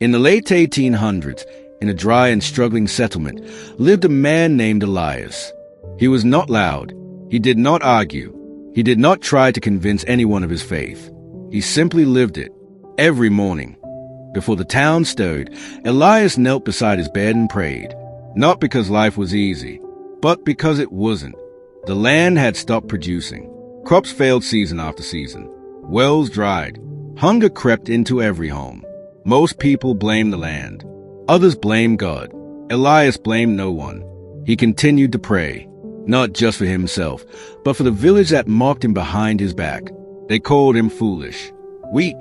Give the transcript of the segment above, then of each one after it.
In the late 1800s, in a dry and struggling settlement, lived a man named Elias. He was not loud. He did not argue. He did not try to convince anyone of his faith. He simply lived it, every morning. Before the town stirred, Elias knelt beside his bed and prayed, not because life was easy, but because it wasn't. The land had stopped producing. Crops failed season after season. Wells dried. Hunger crept into every home. Most people blamed the land. Others blamed God. Elias blamed no one. He continued to pray, not just for himself, but for the village that mocked him behind his back. They called him foolish, weak,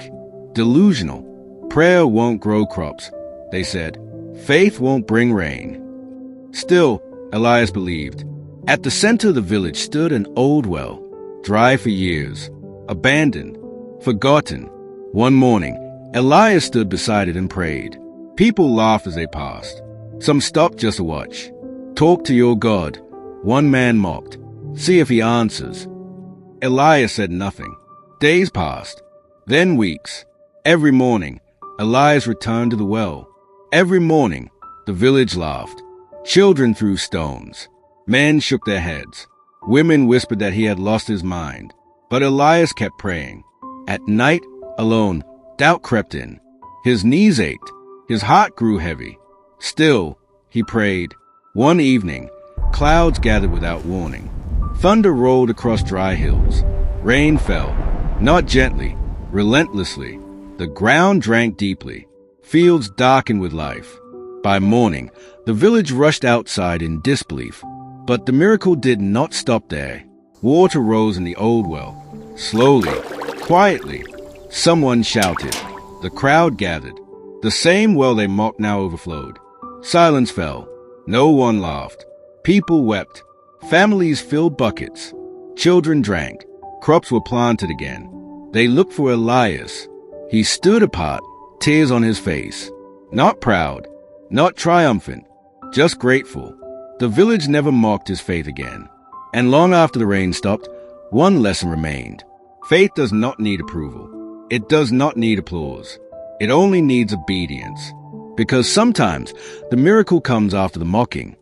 delusional. Prayer won't grow crops, they said. Faith won't bring rain. Still, Elias believed. At the center of the village stood an old well, dry for years, abandoned, forgotten. One morning, Elias stood beside it and prayed. People laughed as they passed. Some stopped just to watch. "Talk to your God," one man mocked. "See if he answers." Elias said nothing. Days passed, then weeks. Every morning, Elias returned to the well. Every morning, the village laughed. Children threw stones. Men shook their heads. Women whispered that he had lost his mind. But Elias kept praying. At night, alone, doubt crept in. His knees ached. His heart grew heavy. Still, he prayed. One evening, clouds gathered without warning. Thunder rolled across dry hills. Rain fell, not gently, relentlessly. The ground drank deeply. Fields darkened with life. By morning, the village rushed outside in disbelief. But the miracle did not stop there. Water rose in the old well. Slowly, quietly, someone shouted. The crowd gathered. The same well they mocked now overflowed. Silence fell. No one laughed. People wept. Families filled buckets. Children drank. Crops were planted again. They looked for Elias. He stood apart, tears on his face. Not proud, not triumphant, just grateful. The village never mocked his faith again. And long after the rain stopped, one lesson remained. Faith does not need approval. It does not need applause. It only needs obedience. Because sometimes the miracle comes after the mocking.